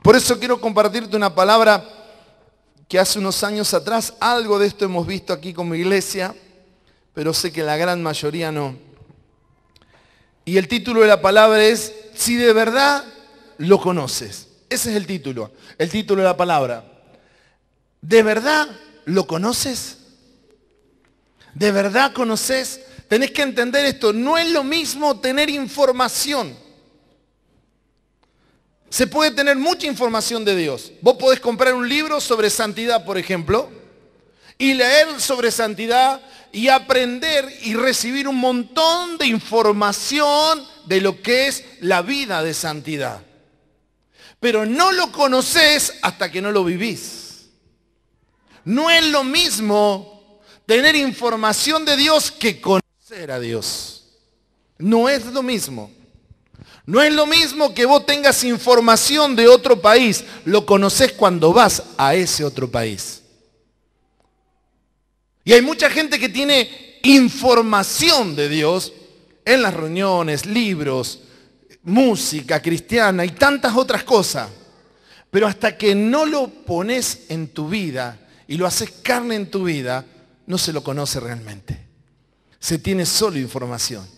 por eso quiero compartirte una palabra que hace unos años atrás, algo de esto hemos visto aquí como iglesia, pero sé que la gran mayoría no. Y el título de la palabra es, si de verdad lo conoces. Ese es el título de la palabra. ¿De verdad lo conoces? ¿De verdad conoces? Tenés que entender esto, no es lo mismo tener información. Se puede tener mucha información de Dios. Vos podés comprar un libro sobre santidad, por ejemplo, y leer sobre santidad y aprender y recibir un montón de información de lo que es la vida de santidad. Pero no lo conoces hasta que no lo vivís. No es lo mismo tener información de Dios que conocer a Dios. No es lo mismo. No es lo mismo que vos tengas información de otro país. Lo conoces cuando vas a ese otro país. Y hay mucha gente que tiene información de Dios en las reuniones, libros, música cristiana y tantas otras cosas. Pero hasta que no lo pones en tu vida y lo haces carne en tu vida, no se lo conoce realmente. Se tiene solo información.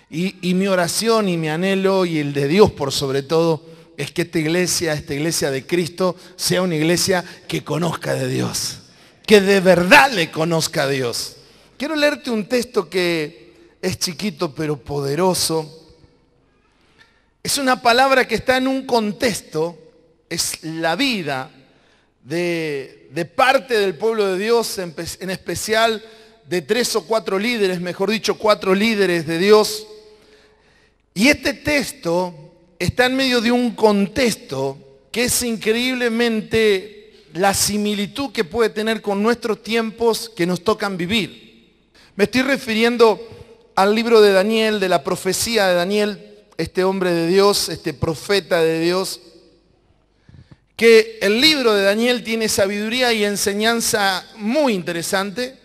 Y mi oración y mi anhelo y el de Dios por sobre todo es que esta iglesia de Cristo sea una iglesia que conozca de Dios. Que de verdad le conozca a Dios. Quiero leerte un texto que es chiquito pero poderoso. Es una palabra que está en un contexto, es la vida de parte del pueblo de Dios, en especial de 3 o 4 líderes, mejor dicho, 4 líderes de Dios. Y este texto está en medio de un contexto que es increíblemente la similitud que puede tener con nuestros tiempos que nos tocan vivir. Me estoy refiriendo al libro de Daniel, de la profecía de Daniel, este hombre de Dios, este profeta de Dios, que el libro de Daniel tiene sabiduría y enseñanza muy interesante.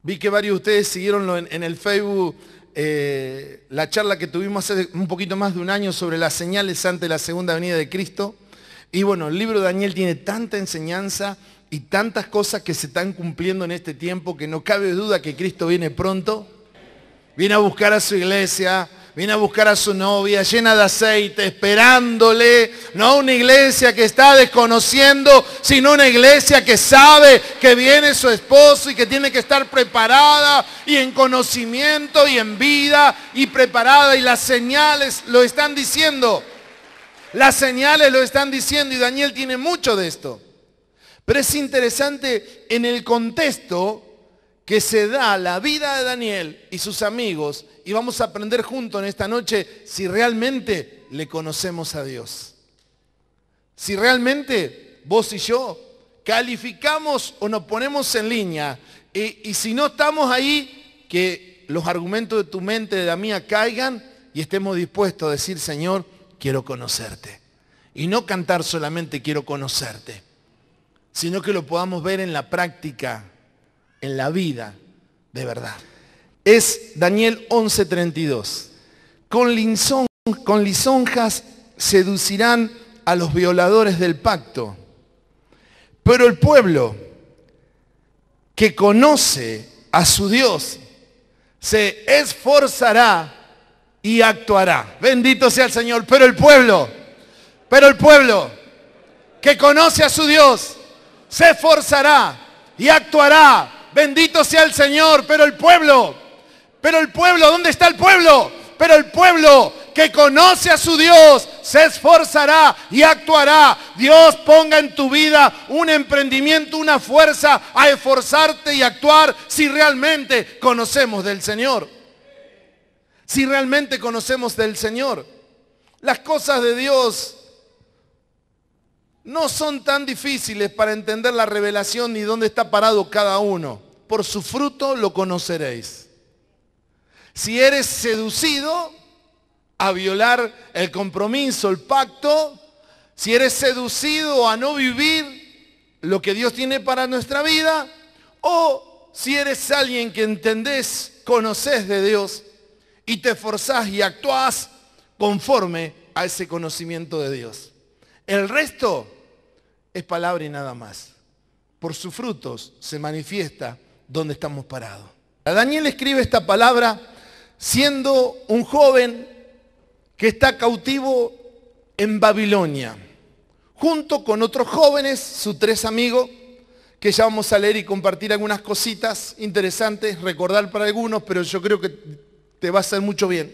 Vi que varios de ustedes siguieron en el Facebook la charla que tuvimos hace un poquito más de un año sobre las señales ante la segunda venida de Cristo. Y bueno, el libro de Daniel tiene tanta enseñanza y tantas cosas que se están cumpliendo en este tiempo que no cabe duda que Cristo viene pronto. Viene a buscar a su iglesia, viene a buscar a su novia llena de aceite, esperándole. No una iglesia que está desconociendo, sino una iglesia que sabe que viene su esposo y que tiene que estar preparada y en conocimiento y en vida y preparada. Y las señales lo están diciendo. Las señales lo están diciendo y Daniel tiene mucho de esto. Pero es interesante en el contexto que se da la vida de Daniel y sus amigos, y vamos a aprender juntos en esta noche si realmente le conocemos a Dios. Si realmente vos y yo calificamos o nos ponemos en línea, y si no estamos ahí, que los argumentos de tu mente, de la mía, caigan y estemos dispuestos a decir, Señor, quiero conocerte. Y no cantar solamente quiero conocerte, sino que lo podamos ver en la práctica, en la vida de verdad. Es Daniel 11:32. Con lisonjas seducirán a los violadores del pacto, pero el pueblo que conoce a su Dios se esforzará y actuará. Bendito sea el Señor. Pero el pueblo que conoce a su Dios se esforzará y actuará. Bendito sea el Señor. Pero el pueblo, ¿dónde está el pueblo? Pero el pueblo que conoce a su Dios se esforzará y actuará. Dios ponga en tu vida un emprendimiento, una fuerza a esforzarte y actuar si realmente conocemos del Señor. Si realmente conocemos del Señor. Las cosas de Dios no son tan difíciles para entender la revelación ni dónde está parado cada uno. Por su fruto lo conoceréis. Si eres seducido a violar el compromiso, el pacto, si eres seducido a no vivir lo que Dios tiene para nuestra vida, o si eres alguien que entendés, conocés de Dios y te esforzás y actuás conforme a ese conocimiento de Dios. El resto es palabra y nada más. Por sus frutos se manifiesta dónde estamos parados. Daniel escribe esta palabra siendo un joven que está cautivo en Babilonia, junto con otros jóvenes, sus 3 amigos, que ya vamos a leer y compartir algunas cositas interesantes, recordar para algunos, pero yo creo que te va a hacer mucho bien.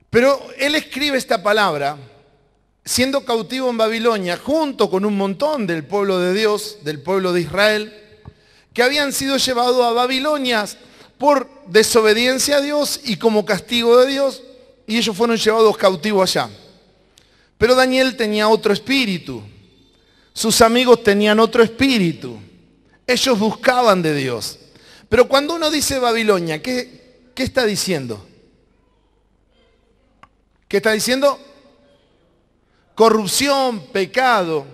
Pero él escribe esta palabra siendo cautivo en Babilonia, junto con un montón del pueblo de Dios, del pueblo de Israel, que habían sido llevados a Babilonia por desobediencia a Dios y como castigo de Dios, y ellos fueron llevados cautivos allá. Pero Daniel tenía otro espíritu, sus amigos tenían otro espíritu, ellos buscaban de Dios. Pero cuando uno dice Babilonia, ¿qué está diciendo? ¿Qué está diciendo? Corrupción, pecado.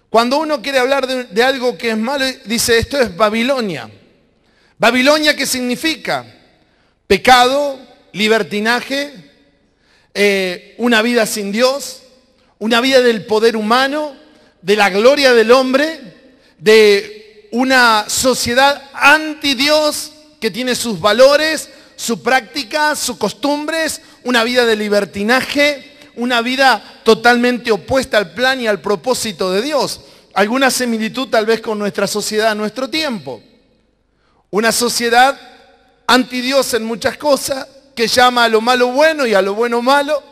Cuando uno quiere hablar de algo que es malo, dice esto es Babilonia. ¿Babilonia qué significa? Pecado, libertinaje, una vida sin Dios, una vida del poder humano, de la gloria del hombre, de una sociedad anti-Dios que tiene sus valores, su práctica, sus costumbres, una vida de libertinaje, una vida totalmente opuesta al plan y al propósito de Dios. Alguna similitud tal vez con nuestra sociedad a nuestro tiempo. Una sociedad anti-Dios en muchas cosas, que llama a lo malo bueno y a lo bueno malo.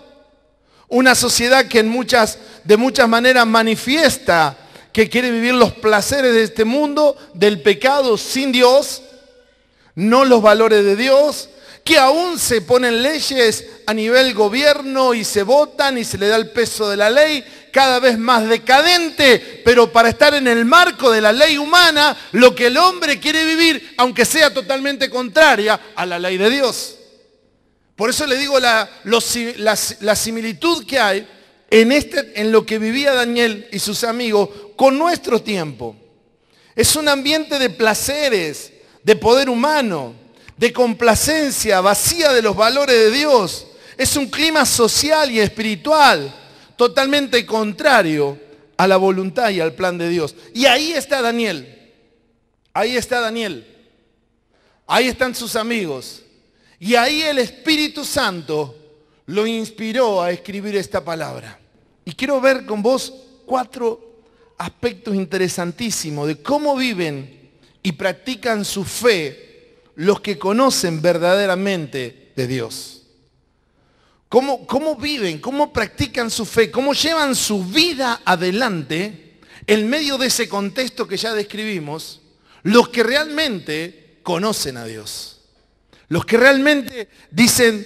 Una sociedad que de muchas maneras manifiesta que quiere vivir los placeres de este mundo, del pecado sin Dios, no los valores de Dios, que aún se ponen leyes a nivel gobierno y se votan y se le da el peso de la ley, cada vez más decadente, pero para estar en el marco de la ley humana, lo que el hombre quiere vivir, aunque sea totalmente contraria a la ley de Dios. Por eso le digo la similitud que hay en lo que vivía Daniel y sus amigos con nuestro tiempo. Es un ambiente de placeres, de poder humano, de complacencia, vacía de los valores de Dios. Es un clima social y espiritual totalmente contrario a la voluntad y al plan de Dios. Y ahí está Daniel. Ahí está Daniel. Ahí están sus amigos. Y ahí el Espíritu Santo lo inspiró a escribir esta palabra. Y quiero ver con vos 4 aspectos interesantísimos de cómo viven y practican su fe los que conocen verdaderamente de Dios. ¿Cómo viven? ¿Cómo practican su fe? ¿Cómo llevan su vida adelante en medio de ese contexto que ya describimos? Los que realmente conocen a Dios. Los que realmente dicen,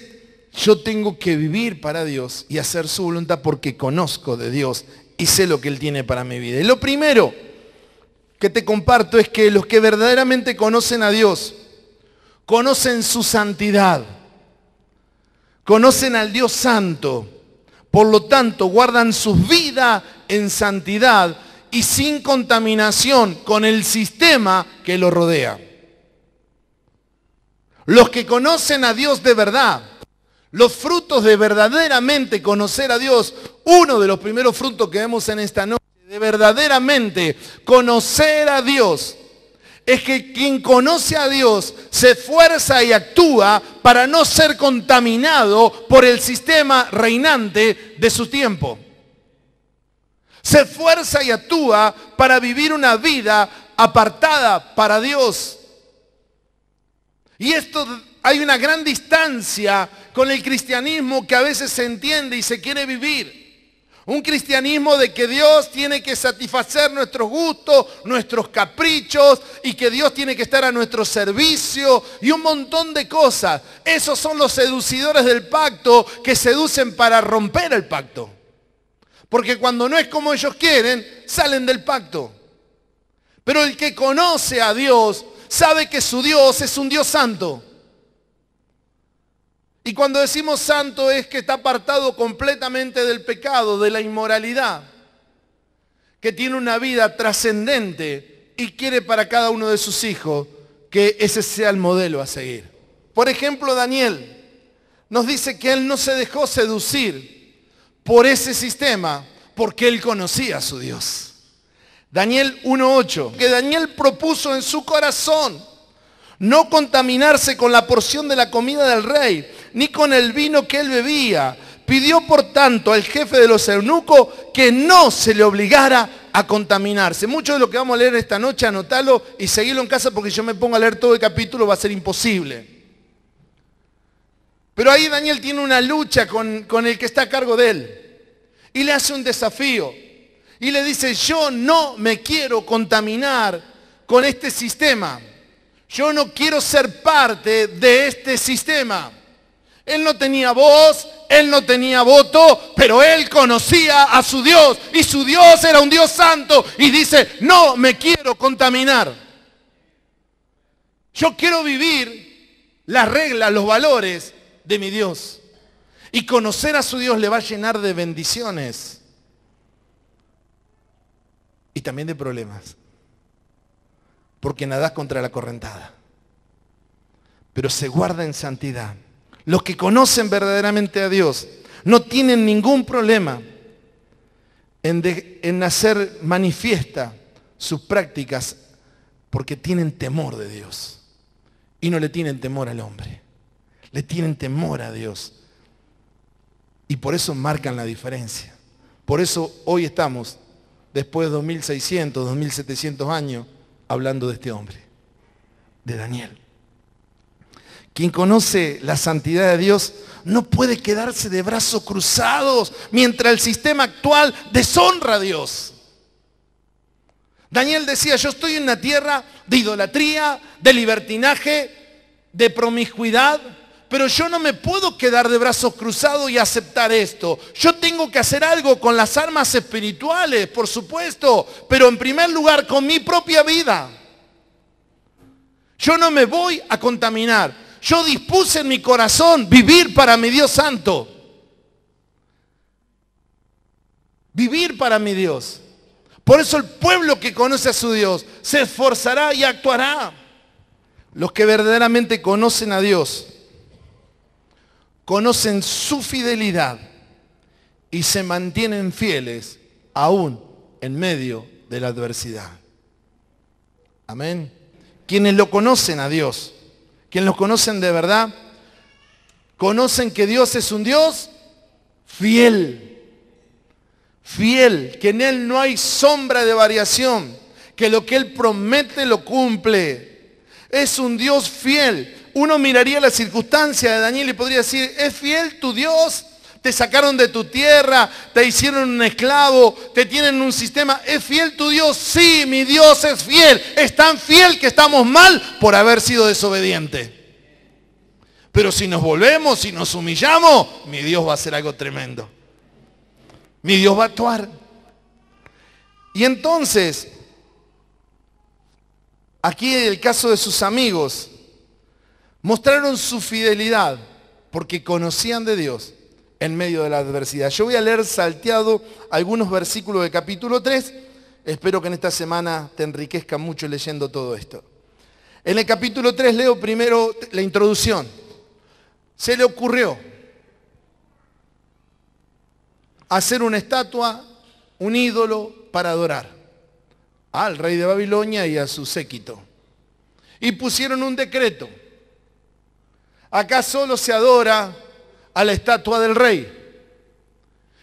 yo tengo que vivir para Dios y hacer su voluntad porque conozco de Dios y sé lo que Él tiene para mi vida. Y lo primero que te comparto es que los que verdaderamente conocen a Dios, conocen su santidad, conocen al Dios santo, por lo tanto guardan su vida en santidad y sin contaminación con el sistema que lo rodea. Los que conocen a Dios de verdad, los frutos de verdaderamente conocer a Dios, uno de los primeros frutos que vemos en esta noche, de verdaderamente conocer a Dios, es que quien conoce a Dios se esfuerza y actúa para no ser contaminado por el sistema reinante de su tiempo. Se esfuerza y actúa para vivir una vida apartada para Dios. Y esto, hay una gran distancia con el cristianismo que a veces se entiende y se quiere vivir. Un cristianismo de que Dios tiene que satisfacer nuestros gustos, nuestros caprichos y que Dios tiene que estar a nuestro servicio y un montón de cosas. Esos son los seducidores del pacto que seducen para romper el pacto. Porque cuando no es como ellos quieren, salen del pacto. Pero el que conoce a Dios sabe que su Dios es un Dios santo. Y cuando decimos santo es que está apartado completamente del pecado, de la inmoralidad, que tiene una vida trascendente y quiere para cada uno de sus hijos que ese sea el modelo a seguir. Por ejemplo, Daniel nos dice que él no se dejó seducir por ese sistema, porque él conocía a su Dios. Daniel 1:8, que Daniel propuso en su corazón no contaminarse con la porción de la comida del rey, ni con el vino que él bebía. Pidió por tanto al jefe de los eunucos que no se le obligara a contaminarse. Mucho de lo que vamos a leer esta noche, anotalo y seguirlo en casa, porque yo me pongo a leer todo el capítulo, va a ser imposible. Pero ahí Daniel tiene una lucha con el que está a cargo de él. Y le hace un desafío. Y le dice, yo no me quiero contaminar con este sistema. Yo no quiero ser parte de este sistema. Él no tenía voz, él no tenía voto, pero él conocía a su Dios. Y su Dios era un Dios santo. Y dice, no me quiero contaminar. Yo quiero vivir las reglas, los valores de mi Dios. Y conocer a su Dios le va a llenar de bendiciones. Y también de problemas. Porque nadás contra la correntada. Pero se guarda en santidad. Los que conocen verdaderamente a Dios no tienen ningún problema en hacer manifiesta sus prácticas, porque tienen temor de Dios. Y no le tienen temor al hombre. Le tienen temor a Dios. Y por eso marcan la diferencia. Por eso hoy estamos, después de 2600, 2700 años, hablando de este hombre, de Daniel. Quien conoce la santidad de Dios no puede quedarse de brazos cruzados mientras el sistema actual deshonra a Dios. Daniel decía, yo estoy en una tierra de idolatría, de libertinaje, de promiscuidad, pero yo no me puedo quedar de brazos cruzados y aceptar esto. Yo tengo que hacer algo con las armas espirituales, por supuesto, pero en primer lugar con mi propia vida. Yo no me voy a contaminar. Yo dispuse en mi corazón vivir para mi Dios santo. Vivir para mi Dios. Por eso el pueblo que conoce a su Dios se esforzará y actuará. Los que verdaderamente conocen a Dios, conocen su fidelidad y se mantienen fieles aún en medio de la adversidad. Amén. Quienes lo conocen a Dios, quienes lo conocen de verdad, conocen que Dios es un Dios fiel. Fiel, que en Él no hay sombra de variación, que lo que Él promete lo cumple. Es un Dios fiel. Uno miraría la circunstancia de Daniel y podría decir, ¿es fiel tu Dios? Te sacaron de tu tierra, te hicieron un esclavo, te tienen en un sistema. ¿Es fiel tu Dios? Sí, mi Dios es fiel. Es tan fiel que estamos mal por haber sido desobedientes. Pero si nos volvemos, si nos humillamos, mi Dios va a hacer algo tremendo. Mi Dios va a actuar. Y entonces, aquí en el caso de sus amigos, mostraron su fidelidad porque conocían de Dios en medio de la adversidad. Yo voy a leer salteado algunos versículos del capítulo 3. Espero que en esta semana te enriquezca mucho leyendo todo esto. En el capítulo 3 leo primero la introducción. Se le ocurrió hacer una estatua, un ídolo para adorar al rey de Babilonia y a su séquito. Y pusieron un decreto. Acá solo se adora a la estatua del rey.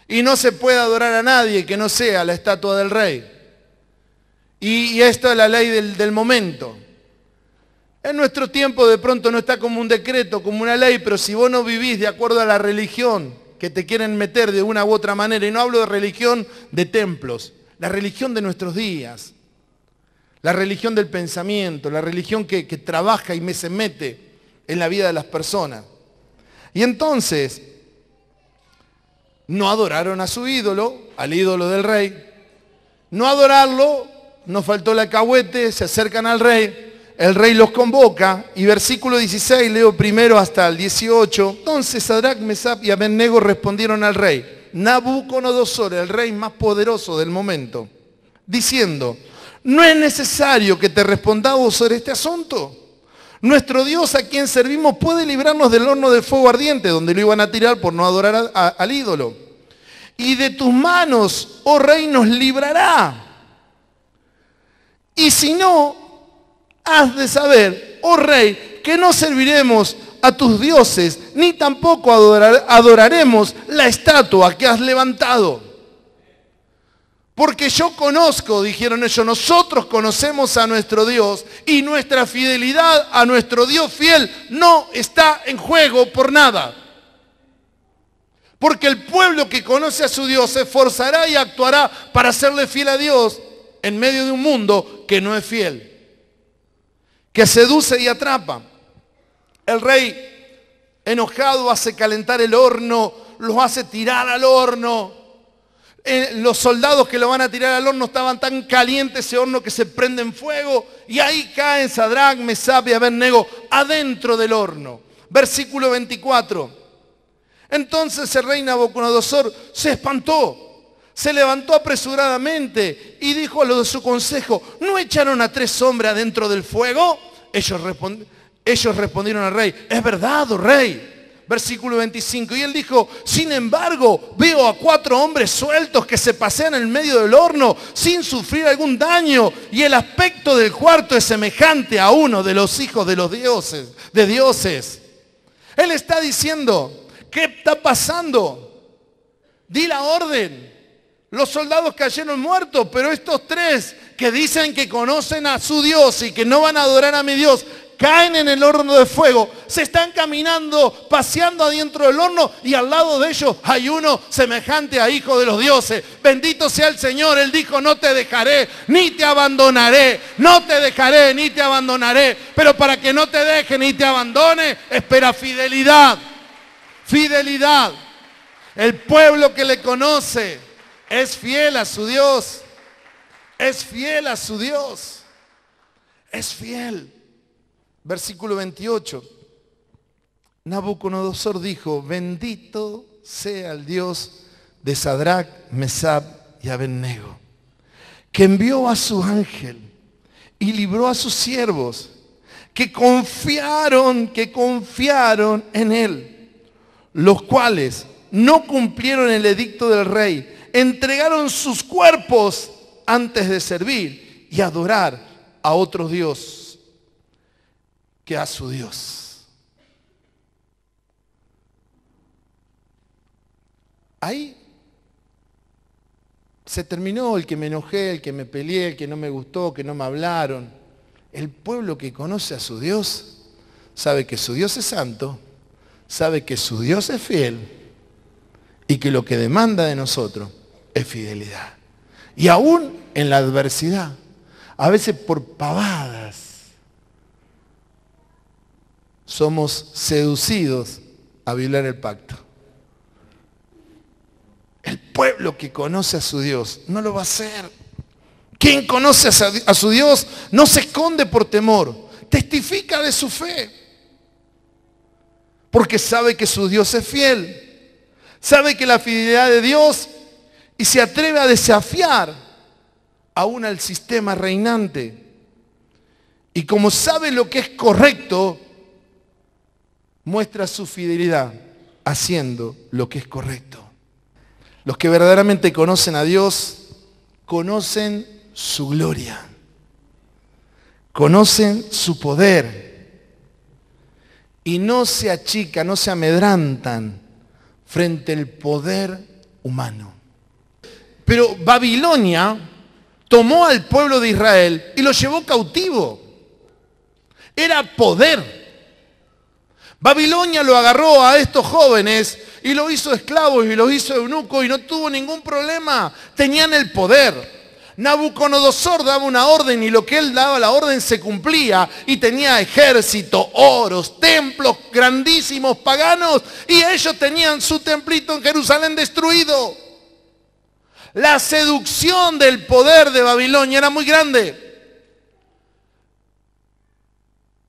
Y no se puede adorar a nadie que no sea la estatua del rey. Y esto es la ley del momento. En nuestro tiempo de pronto no está como un decreto, como una ley, pero si vos no vivís de acuerdo a la religión que te quieren meter de una u otra manera, y no hablo de religión de templos, la religión de nuestros días, la religión del pensamiento, la religión que trabaja y se mete en la vida de las personas. Y entonces, no adoraron a su ídolo, al ídolo del rey. No adorarlo, nos faltó el alcahuete, se acercan al rey, el rey los convoca, y versículo 16, leo primero hasta el 18. Entonces Sadrac, Mesach y Abednego respondieron al rey, Nabucodonosor, el rey más poderoso del momento, diciendo, no es necesario que te respondamos sobre este asunto. Nuestro Dios a quien servimos puede librarnos del horno de fuego ardiente, donde lo iban a tirar por no adorar al ídolo. y de tus manos, oh rey, nos librará. Y si no, has de saber, oh rey, que no serviremos a tus dioses, ni tampoco adoraremos la estatua que has levantado. Porque yo conozco, dijeron ellos, nosotros conocemos a nuestro Dios y nuestra fidelidad a nuestro Dios fiel no está en juego por nada. Porque el pueblo que conoce a su Dios se esforzará y actuará para serle fiel a Dios en medio de un mundo que no es fiel, que seduce y atrapa. El rey enojado hace calentar el horno, los hace tirar al horno. Los soldados que lo van a tirar al horno estaban tan calientes ese horno que se prende en fuego y ahí caen Sadrac, Mesach y Abednego adentro del horno. Versículo 24. Entonces el rey Nabucodonosor se espantó, se levantó apresuradamente y dijo a los de su consejo, ¿no echaron a 3 hombres adentro del fuego? Ellos respondieron al rey, es verdad, oh rey. Versículo 25, y él dijo, sin embargo, veo a 4 hombres sueltos que se pasean en el medio del horno sin sufrir algún daño, y el aspecto del cuarto es semejante a uno de los hijos de los dioses. Él está diciendo, ¿qué está pasando? Di la orden. Los soldados cayeron muertos, pero estos 3 que dicen que conocen a su Dios y que no van a adorar a mi Dios, caen en el horno de fuego, se están caminando, paseando adentro del horno y al lado de ellos hay uno semejante a hijo de los dioses. Bendito sea el Señor, Él dijo, no te dejaré ni te abandonaré, no te dejaré ni te abandonaré. Pero para que no te deje ni te abandone, espera fidelidad, fidelidad. El pueblo que le conoce es fiel a su Dios, es fiel a su Dios, es fiel. Versículo 28. Nabucodonosor dijo, bendito sea el Dios de Sadrac, Mesach y Abednego, que envió a su ángel y libró a sus siervos, que confiaron en él, los cuales no cumplieron el edicto del rey, entregaron sus cuerpos antes de servir y adorar a otros dioses que a su Dios. Ahí se terminó el que me enojé, el que me peleé, el que no me gustó, que no me hablaron. El pueblo que conoce a su Dios sabe que su Dios es santo, sabe que su Dios es fiel y que lo que demanda de nosotros es fidelidad. Y aún en la adversidad, a veces por pavadas, somos seducidos a violar el pacto. El pueblo que conoce a su Dios no lo va a hacer. Quien conoce a su Dios no se esconde por temor, testifica de su fe. Porque sabe que su Dios es fiel, sabe que la fidelidad de Dios y se atreve a desafiar aún al sistema reinante. Y como sabe lo que es correcto, muestra su fidelidad haciendo lo que es correcto. Los que verdaderamente conocen a Dios, conocen su gloria, conocen su poder y no se achican, no se amedrantan frente al poder humano. Pero Babilonia tomó al pueblo de Israel y lo llevó cautivo. Era poder. Babilonia lo agarró a estos jóvenes y lo hizo esclavos y lo hizo eunucos y no tuvo ningún problema. Tenían el poder. Nabucodonosor daba una orden y lo que él daba, la orden se cumplía y tenía ejército, oros, templos grandísimos paganos y ellos tenían su templito en Jerusalén destruido. La seducción del poder de Babilonia era muy grande.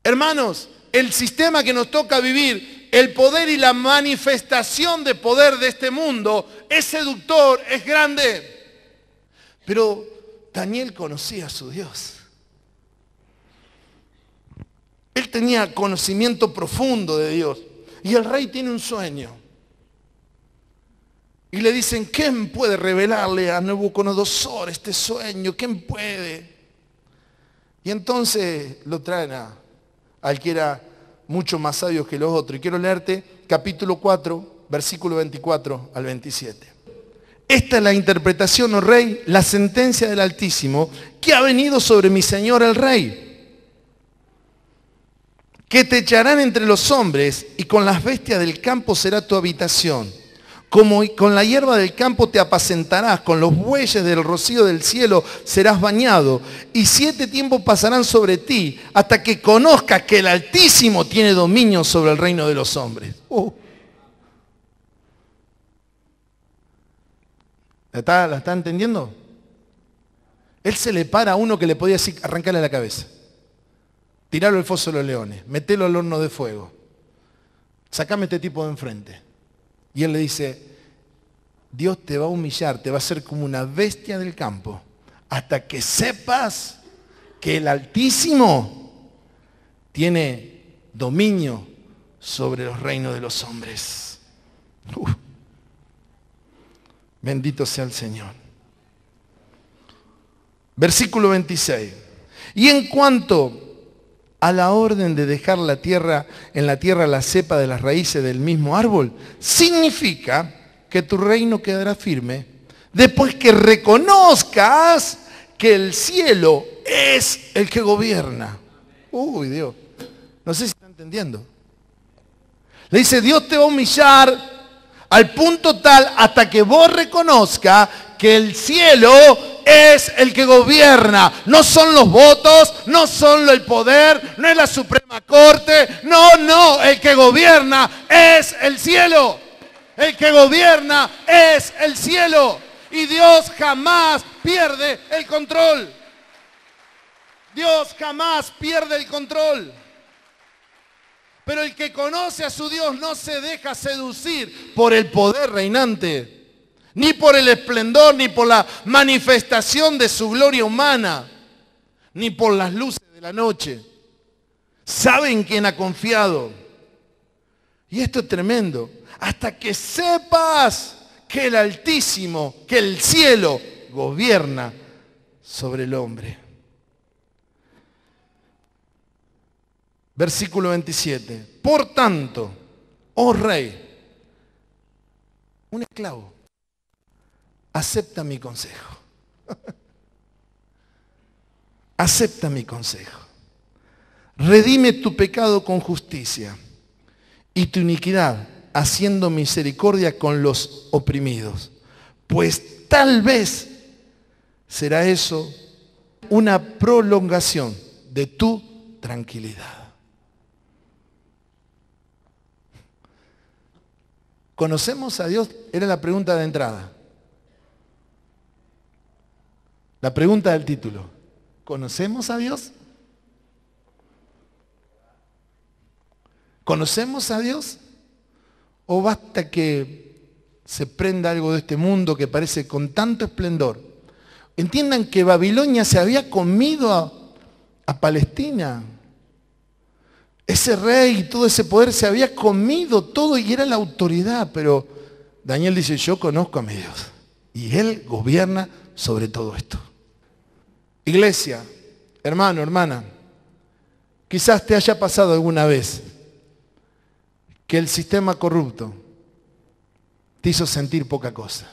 Hermanos, el sistema que nos toca vivir, el poder y la manifestación de poder de este mundo es seductor, es grande. Pero Daniel conocía a su Dios. Él tenía conocimiento profundo de Dios. Y el rey tiene un sueño. Y le dicen, ¿quién puede revelarle a Nabucodonosor este sueño? ¿Quién puede? Y entonces lo traen al que era mucho más sabio que los otros. Y quiero leerte capítulo 4, versículo 24 al 27. Esta es la interpretación, oh rey, la sentencia del Altísimo que ha venido sobre mi señor el rey. Que te echarán entre los hombres y con las bestias del campo será tu habitación. Como con la hierba del campo te apacentarás, con los bueyes del rocío del cielo serás bañado. Y 7 tiempos pasarán sobre ti hasta que conozcas que el Altísimo tiene dominio sobre el reino de los hombres. ¿La está entendiendo? Él se le para a uno que le podía decir, arrancarle la cabeza. Tirarlo al foso de los leones, metelo al horno de fuego. Sacame este tipo de enfrente. Y él le dice, Dios te va a humillar, te va a hacer como una bestia del campo, hasta que sepas que el Altísimo tiene dominio sobre los reinos de los hombres. Bendito sea el Señor. Versículo 26. Y en cuanto a la orden de dejar la tierra, en la tierra la cepa de las raíces del mismo árbol, significa que tu reino quedará firme después que reconozcas que el cielo es el que gobierna. Uy, Dios. No sé si está entendiendo. Le dice, Dios te va a humillar al punto tal hasta que vos reconozcas que el cielo es el que gobierna. No son los votos, no son el poder, no es la Suprema Corte. No, el que gobierna es el cielo. El que gobierna es el cielo. Y Dios jamás pierde el control. Dios jamás pierde el control. Pero el que conoce a su Dios no se deja seducir por el poder reinante, ni por el esplendor, ni por la manifestación de su gloria humana, ni por las luces de la noche. Sabe en quién ha confiado. Y esto es tremendo. Hasta que sepas que el Altísimo, que el cielo gobierna sobre el hombre. Versículo 27. Por tanto, oh rey, un esclavo, acepta mi consejo. Acepta mi consejo. Redime tu pecado con justicia y tu iniquidad haciendo misericordia con los oprimidos. Pues tal vez será eso una prolongación de tu tranquilidad. ¿Conocemos a Dios? Era la pregunta de entrada. La pregunta del título. ¿Conocemos a Dios? ¿Conocemos a Dios? ¿O basta que se prenda algo de este mundo que parece con tanto esplendor? Entiendan que Babilonia se había comido a Palestina. Ese rey y todo ese poder se había comido todo y era la autoridad. Pero Daniel dice, yo conozco a mi Dios. Y Él gobierna sobre todo esto. Iglesia, hermano, hermana, quizás te haya pasado alguna vez que el sistema corrupto te hizo sentir poca cosa.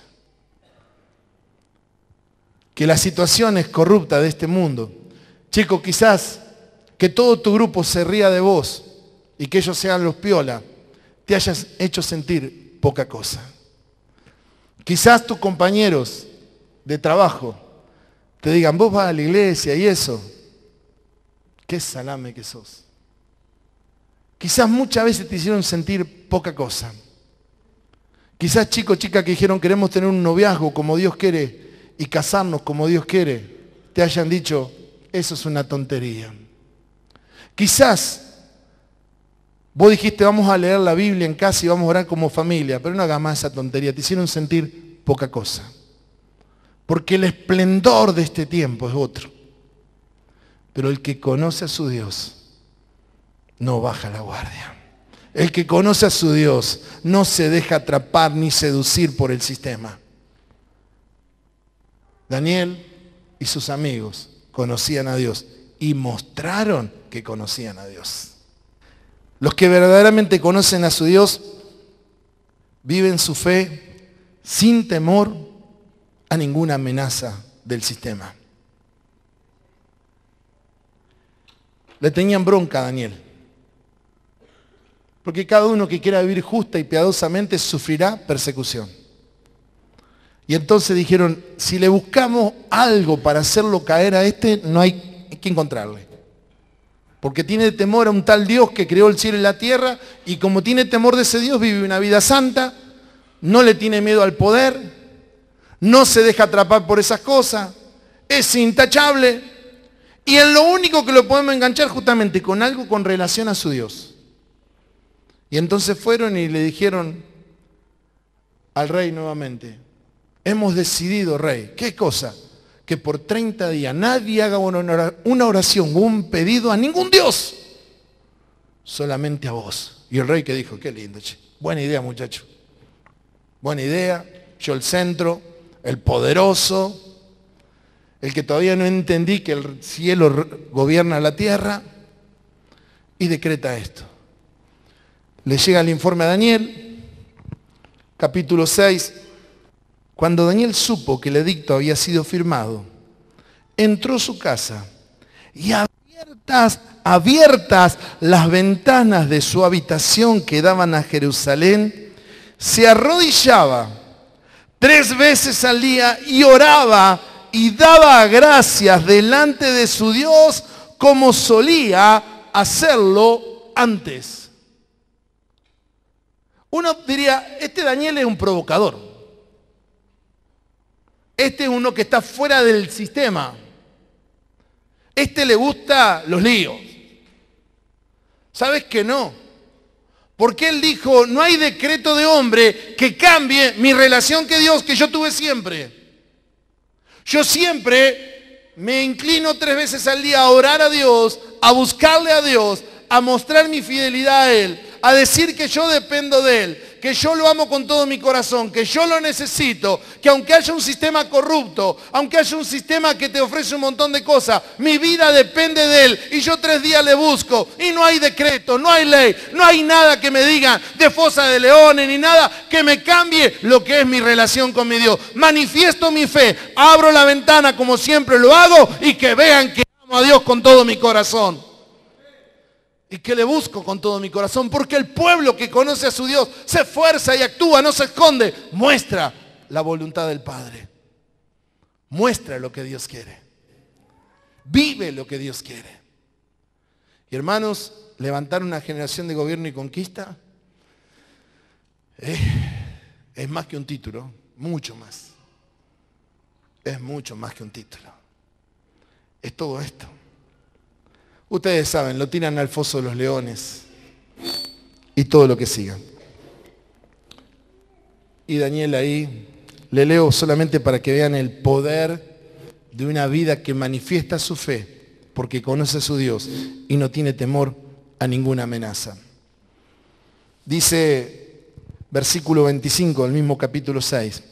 Que las situaciones corruptas de este mundo, chicos, quizás que todo tu grupo se ría de vos y que ellos sean los piola, te hayas hecho sentir poca cosa. Quizás tus compañeros de trabajo te digan, vos vas a la iglesia y eso, qué salame que sos. Quizás muchas veces te hicieron sentir poca cosa. Quizás chicos, chicas que dijeron queremos tener un noviazgo como Dios quiere y casarnos como Dios quiere, te hayan dicho, eso es una tontería. Quizás vos dijiste vamos a leer la Biblia en casa y vamos a orar como familia, pero no hagas más esa tontería, te hicieron sentir poca cosa. Porque el esplendor de este tiempo es otro. Pero el que conoce a su Dios no baja la guardia. El que conoce a su Dios no se deja atrapar ni seducir por el sistema. Daniel y sus amigos conocían a Dios y mostraron que conocían a Dios. Los que verdaderamente conocen a su Dios viven su fe sin temor a ninguna amenaza del sistema. Le tenían bronca a Daniel, porque cada uno que quiera vivir justa y piadosamente sufrirá persecución. Y entonces dijeron, si le buscamos algo para hacerlo caer a este, no hay que encontrarle. Porque tiene temor a un tal Dios que creó el cielo y la tierra, y como tiene temor de ese Dios, vive una vida santa, no le tiene miedo al poder, no se deja atrapar por esas cosas, es intachable, y en lo único que lo podemos enganchar justamente con algo con relación a su Dios. Y entonces fueron y le dijeron al rey nuevamente, hemos decidido, rey, ¿qué cosa? Que por 30 días nadie haga una oración o un pedido a ningún Dios, solamente a vos. Y el rey que dijo, qué lindo, che. Buena idea, muchacho. Buena idea, yo el centro, el poderoso, el que todavía no entendí que el cielo gobierna la tierra, y decreta esto. Le llega el informe a Daniel, capítulo 6, cuando Daniel supo que el edicto había sido firmado, entró a su casa y abiertas las ventanas de su habitación que daban a Jerusalén, se arrodillaba 3 veces al día y oraba y daba gracias delante de su Dios como solía hacerlo antes. Uno diría, este Daniel es un provocador. Este es uno que está fuera del sistema. Este le gusta los líos. ¿Sabes que no? Porque él dijo, no hay decreto de hombre que cambie mi relación que Dios, que yo tuve siempre. Yo siempre me inclino 3 veces al día a orar a Dios, a buscarle a Dios, a mostrar mi fidelidad a Él, a decir que yo dependo de Él, que yo lo amo con todo mi corazón, que yo lo necesito, que aunque haya un sistema corrupto, aunque haya un sistema que te ofrece un montón de cosas, mi vida depende de Él y yo 3 días le busco y no hay decreto, no hay ley, no hay nada que me digan de fosa de leones ni nada que me cambie lo que es mi relación con mi Dios. Manifiesto mi fe, abro la ventana como siempre lo hago y que vean que amo a Dios con todo mi corazón. Y que le busco con todo mi corazón, porque el pueblo que conoce a su Dios se esfuerza y actúa, no se esconde, muestra la voluntad del Padre, muestra lo que Dios quiere, vive lo que Dios quiere. Y hermanos, levantar una generación de gobierno y conquista es más que un título, mucho más. Es mucho más que un título. Es todo esto. Ustedes saben, lo tiran al foso de los leones y todo lo que siga. Y Daniel ahí, le leo solamente para que vean el poder de una vida que manifiesta su fe, porque conoce a su Dios y no tiene temor a ninguna amenaza. Dice, versículo 25 del mismo capítulo 6,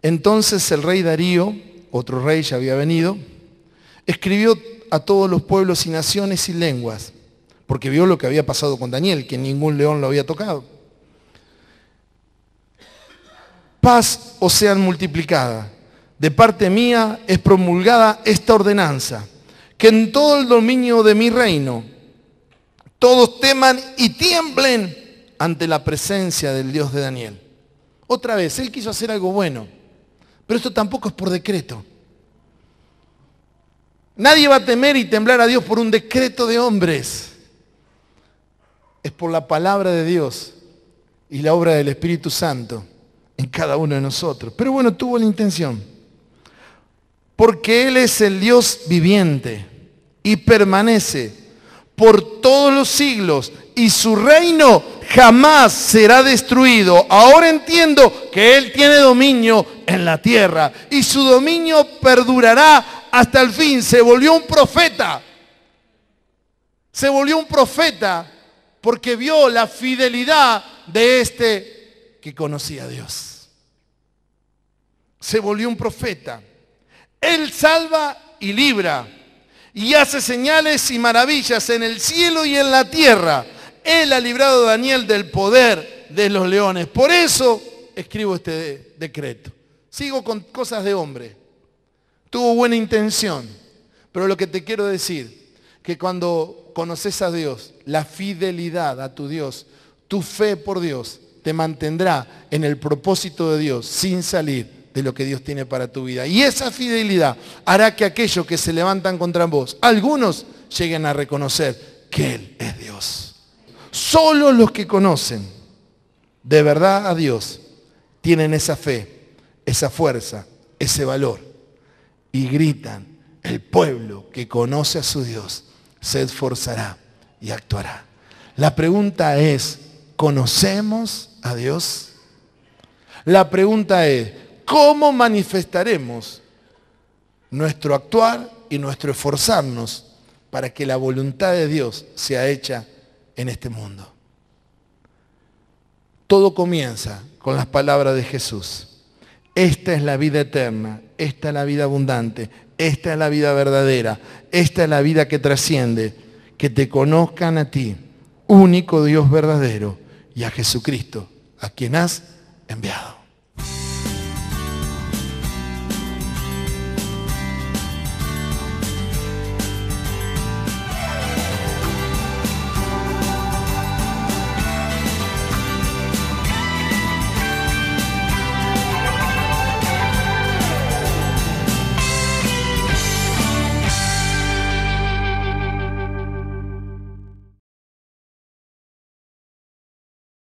entonces el rey Darío, otro rey ya había venido, escribió a todos los pueblos y naciones y lenguas, porque vio lo que había pasado con Daniel, que ningún león lo había tocado. Paz os sean multiplicada. De parte mía es promulgada esta ordenanza, que en todo el dominio de mi reino todos teman y tiemblen ante la presencia del Dios de Daniel. Otra vez, él quiso hacer algo bueno, pero esto tampoco es por decreto. Nadie va a temer y temblar a Dios por un decreto de hombres. Es por la palabra de Dios y la obra del Espíritu Santo en cada uno de nosotros. Pero bueno, tuvo la intención. Porque Él es el Dios viviente y permanece por todos los siglos y su reino jamás será destruido. Ahora entiendo que Él tiene dominio en la tierra y su dominio perdurará hasta el fin. Se volvió un profeta. Se volvió un profeta porque vio la fidelidad de este que conocía a Dios. Se volvió un profeta. Él salva y libra, y hace señales y maravillas en el cielo y en la tierra. Él ha librado a Daniel del poder de los leones. Por eso escribo este decreto. Sigo con cosas de hombre. Tuvo buena intención, pero lo que te quiero decir, que cuando conoces a Dios, la fidelidad a tu Dios, tu fe por Dios, te mantendrá en el propósito de Dios sin salir de lo que Dios tiene para tu vida. Y esa fidelidad hará que aquellos que se levantan contra vos, algunos lleguen a reconocer que Él es Dios. Solo los que conocen de verdad a Dios tienen esa fe, esa fuerza, ese valor. Y gritan, el pueblo que conoce a su Dios se esforzará y actuará. La pregunta es, ¿conocemos a Dios? La pregunta es, ¿cómo manifestaremos nuestro actuar y nuestro esforzarnos para que la voluntad de Dios sea hecha en este mundo? Todo comienza con las palabras de Jesús. Esta es la vida eterna, esta es la vida abundante, esta es la vida verdadera, esta es la vida que trasciende, que te conozcan a ti, único Dios verdadero, y a Jesucristo, a quien has enviado.